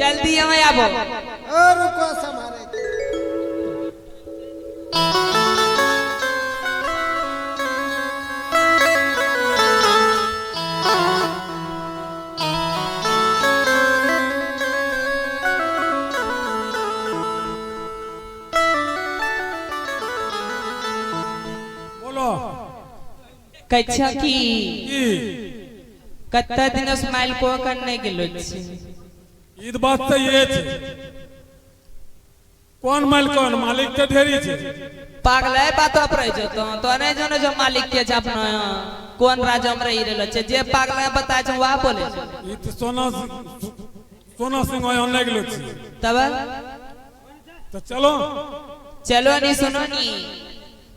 जल्दी यहाँ आबो। और रुको समारे बोलो कच्छा की कत्ता दिन स्माइल को करने के लो ईद बात तो ये छे कौन माल कौन मालिक तो ढेरी छे पागल है बात आप रह जतो तो नहीं जानो जो मालिक के छ अपना कौन राजा में रही रहलो छे जे पागल है बता छ वहा बोले ई तो सोना सिंह ऑन लग लो छे तब तो चलो चलो नी सुनो नी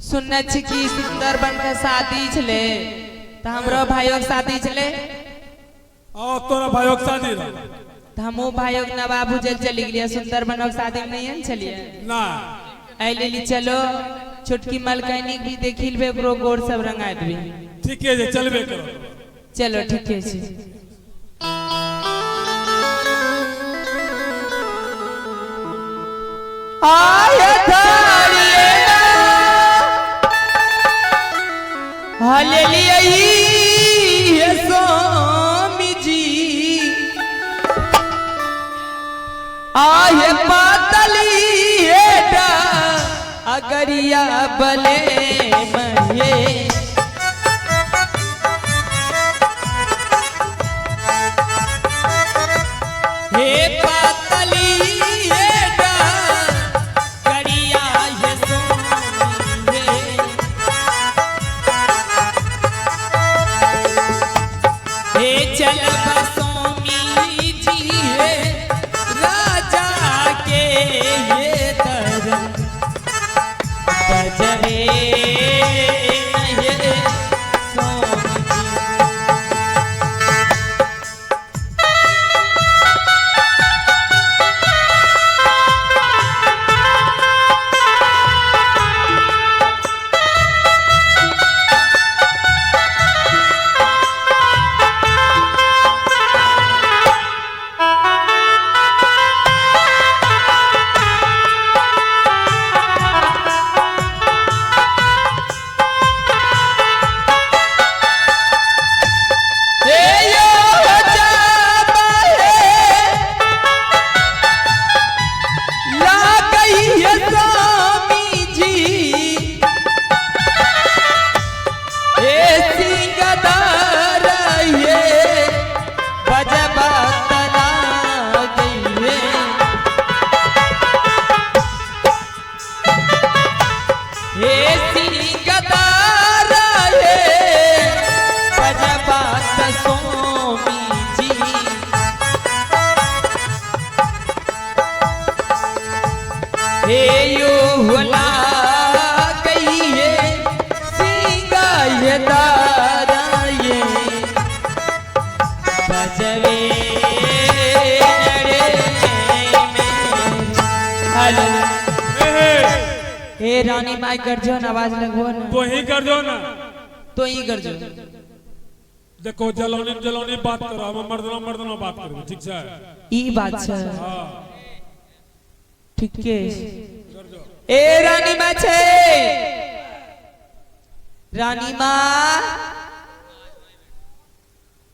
सुनने छी की सुंदर बन के शादी छले त हमरो भाइयों के शादी छले आओ तोरा भाइयों के शादी रहा त हमो भाइयों के नवाबू जल चली गेलिए सुंदर बन के शादी में नहीं छलिए ना आई लेली चलो छोटकी मलकानी भी देखिल बे ब्रो गोर सब रंगाय देबी ठीक है जे चलबे करो चलो ठीक है जी आय थारिए हालेलुया ये स्वामी जी आये पातली हेटा अगरिया बले मये हे पातली हेटा गरिया ये स्वामी हे चल स्वामी जी हे राजा के ये तरन बजरे ये स्वामी रानी माई कर जो ना आवाज लगो ना तो ही कर दो ना तो ही कर जो देखो जलौनी बात करो हम मर्दना बात करो ठीक है ई बात है हां ठीक है ए रानी माँ छे रानी माँ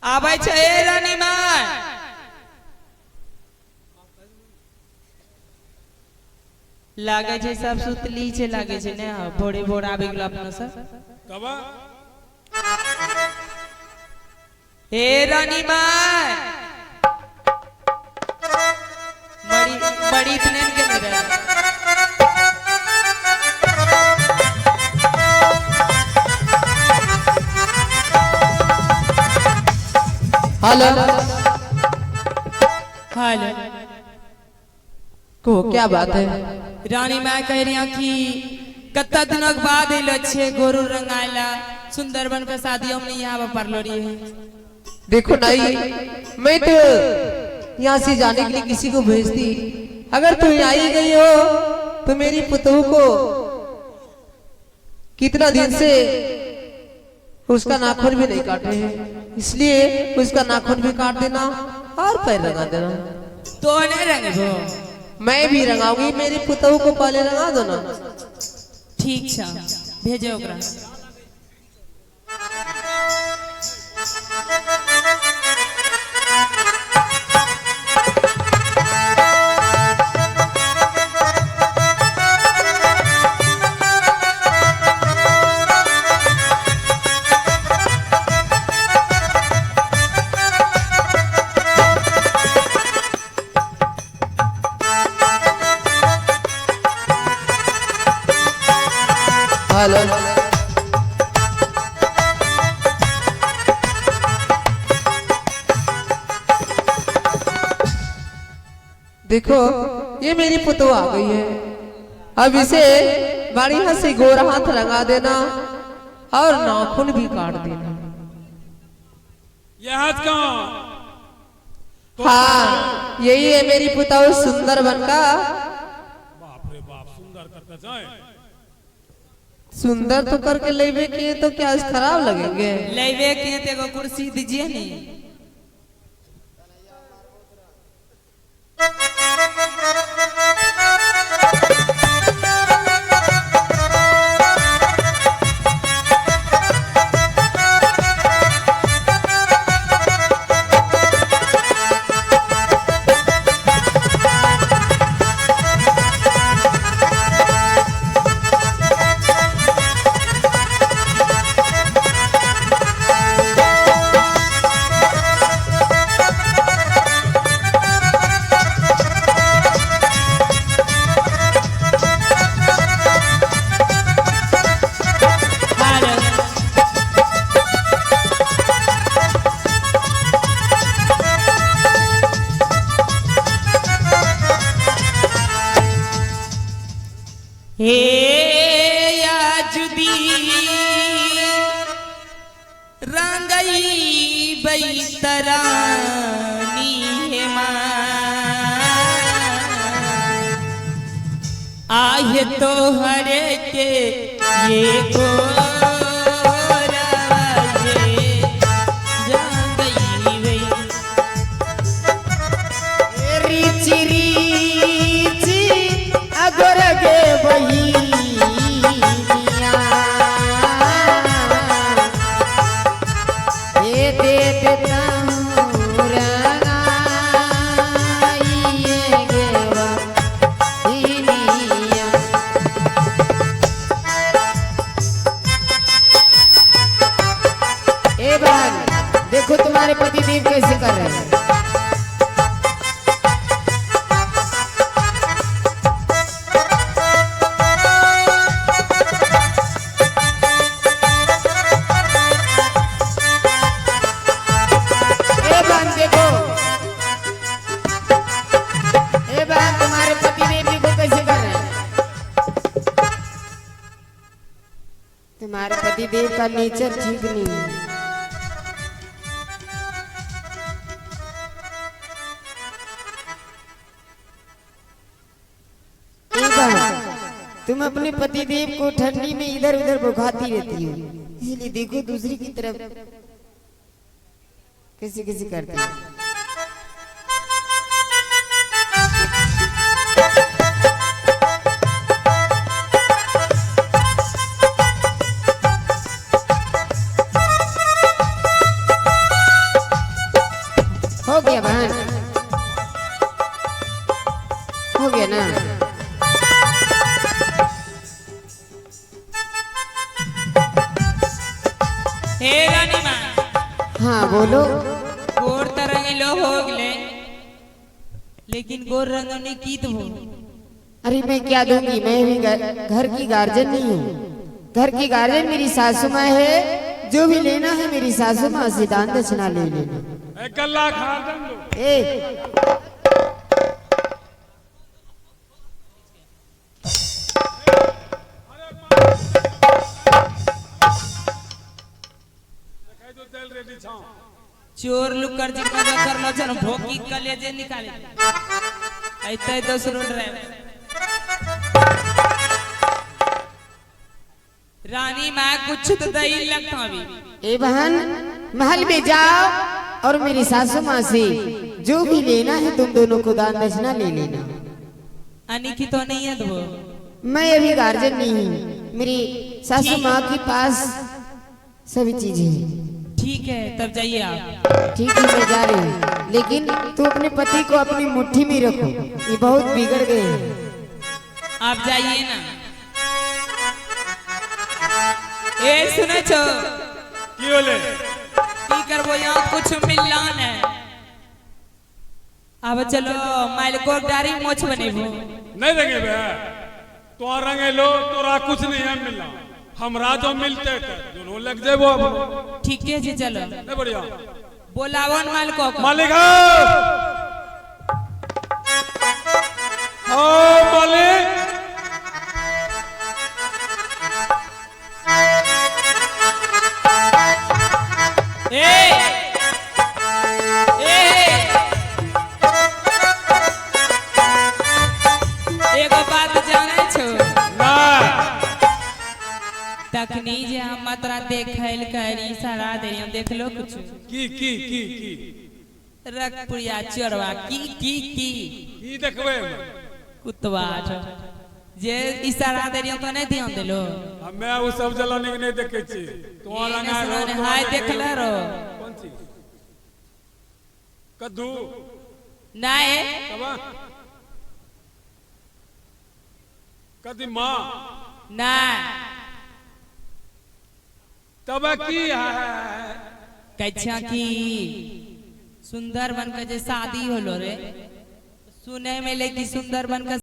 आबै छे ए रानी माँ लागे छे सब सुतली छे लागे छे ने भोरे भोर आबि गेल अपना सब कबा हे रानी माँ बड़ी इतने के मेरे हेलो हेलो को क्या बात है रानी माँ कह रही कि कत्ता दिनों के बाद इलो छे गोरु रंगाइला सुंदरबन के शादियों में यहाँ पर लो रही है देखो नहीं मैं तो यहाँ से जाने के लिए किसी को भेजती अगर तुम आई गई हो तो मेरी पुतहू को कितना दिन से उसका नाखून भी नहीं काटे हैं इसलिए उसका नाखून भी काट देना और पैर लगा देना तो नहीं रंगबो मैं भी रंगाऊंगी, मेरी पुतहू को पहले रंगा दो ना। ठीक छा भेजो ओकरा। हेलो देखो ये मेरी पुतहू आ गई है। अब इसे बढ़िया से गोरा हाथ रंगा देना और नाखून भी काट देना। ये हाथ कहाँ? हाँ यही है मेरी पुतहू सुंदर बनका। बाप रे बाप, सुंदर करता जाए। सुंदर तो करके लेवे किए तो क्या खराब लगेंगे? लेवे के ते को कुर्सी दीजिए नी। हे याजुदी रंगई बैतरानी हे आहे तो हरे के ये गोराजे रंगई वई रिची रिची अगोर गे बहिनिया ये दे देता हूँ रंगाइए गे बहिनिया। ए बहन देखो तुम्हारे पति देव कैसे कर रहे हैं। तुम्हारे पति देव देखो कैसे कर रहे हैं। तुम्हारे पति देव का नेचर ठीक नहीं है। तुम अपने पति देव को ठंडी में इधर उधर भुखाती रहती हो, इसलिए देखो दूसरी की तरफ कैसे कैसे करती है। हो गया बहन, हो गया ना। हे रानी माँ, हाँ बोलो। गोर तरंग लो हो गले, लेकिन गोर रंग ने की तो हो। अरे मैं क्या दूंगी, मैं भी घर की गार्जियन नहीं हूँ। घर की गार्जियन मेरी सासू माँ है। जो भी लेना है मेरी सासू माँ से दान दक्षिणा ले लेना। गल्ला खा दो। ए चोर लुकर जी का कर लो चलो भोकी कलेजे निकाले ऐते तो सुनो ड्राइवर। रानी माँ कुछ तो दही लगता अभी। ए बहन महल में जाओ और मेरी सासू माँ से जो भी लेना है तुम दोनों को दान दक्षिणा ले लेना। अनी की तो नहीं है वो। मैं अभी गार्जियन नहीं हूँ, मेरी सासू माँ के पास सभी चीजें हैं। ठीक है तब जाइए आप। ठीक है मैं जा रही हूँ, लेकिन तू अपने पति को अपनी मुट्ठी में रखो, ये बहुत बिगड़ गए हैं। आप जाइए ना। ए सुनो छो की बोले की करबो यहाँ कुछ मिलना है। अब चलो माइल को डारी मोछ बनेबो। नहीं रंगे बे तो रंगे लो तोरा कुछ नहीं है मिलना, हमरा जो मिलते थे दोनों लग जेबो अब। ठीक है जी चलो। नहीं बढ़िया बोलावो न मालिक को। मालिक ओ मालिक ए एगो बात जाने छो ना तखनी जे हम मात्रा देखैल करी सारा दे हम देख लो कुछ की रखपुरिया चोरवा की देखबे कुतवा जे इशारा दे तो नहीं ध्यान देलो। हमें वो सब जलाने के नहीं देखे छी तो रंगा हाय देखला रो कौन सी कद्दू नाए कबा कदीमा ना तब की है कच्छा की सुंदर बन के जे शादी होलो रे सुने में ले कि सुंदर बन के